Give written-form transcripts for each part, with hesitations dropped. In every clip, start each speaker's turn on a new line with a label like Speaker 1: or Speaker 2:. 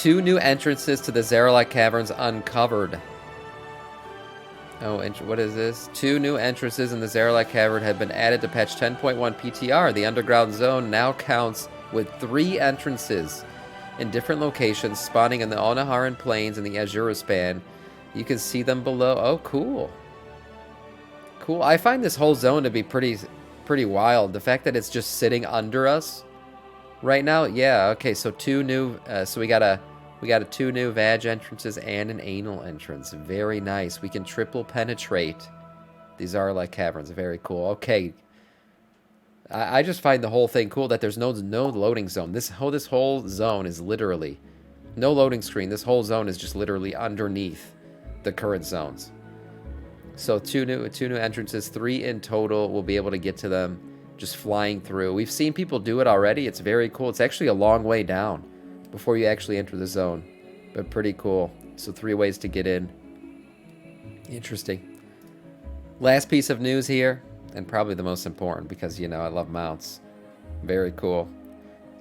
Speaker 1: 2 new entrances to the Zaralek Caverns uncovered. Oh, what is this? 2 new entrances in the Zaralek Cavern have been added to patch 10.1 PTR. The underground zone now counts with 3 entrances in different locations, spawning in the Onaharan Plains and the Azura Span. You can see them below. Oh, cool. Cool. I find this whole zone to be pretty wild. The fact that it's just sitting under us right now. Yeah, okay, so 2 new so we got a 2 new vag entrances and an anal entrance. Very nice. We can triple penetrate these Zaralek Caverns. Very cool. Okay. I just find the whole thing cool that there's no loading zone. This whole zone is literally no loading screen. This whole zone is just literally underneath the current zones. So 2 new entrances, 3 in total. We'll be able to get to them just flying through. We've seen people do it already. It's very cool. It's actually a long way down before you actually enter the zone, but pretty cool. So 3 ways to get in. Interesting. Last piece of news here, and probably the most important because, you know, I love mounts. Very cool.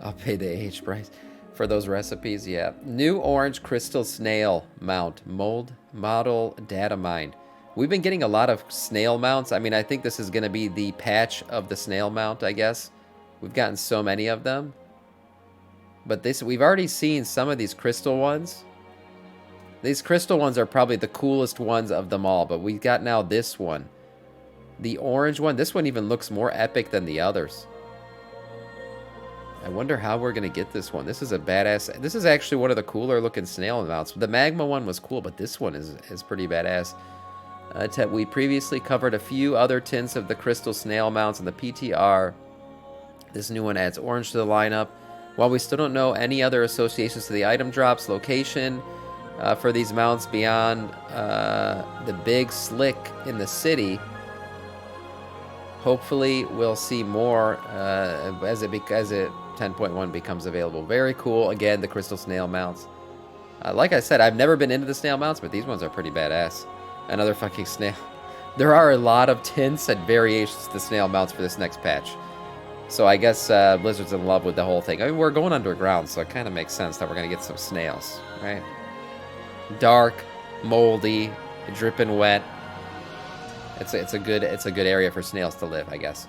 Speaker 1: I'll pay the AH price for those recipes. Yeah. New orange crystal snail mount, mold model Datamined. We've been getting a lot of snail mounts. I mean, I think this is going to be the patch of the snail mount, I guess. We've gotten so many of them. But we've already seen some of these crystal ones. These crystal ones are probably the coolest ones of them all. But we've got now this one. The orange one. This one even looks more epic than the others. I wonder how we're going to get this one. This is a badass. This is actually one of the cooler looking snail mounts. The magma one was cool, but this one is pretty badass. We previously covered a few other tints of the crystal snail mounts in the PTR. This new one adds orange to the lineup. While we still don't know any other associations to the item drops location for these mounts beyond the big slick in the city, hopefully we'll see more as it 10.1 becomes available. Very cool. Again, the crystal snail mounts. Like I said, I've never been into the snail mounts, but these ones are pretty badass. Another fucking snail. There are a lot of tints and variations to the snail mounts for this next patch. So I guess Blizzard's in love with the whole thing. I mean, we're going underground, so it kind of makes sense that we're going to get some snails, right? Dark, moldy, dripping wet. It's a good area for snails to live, I guess.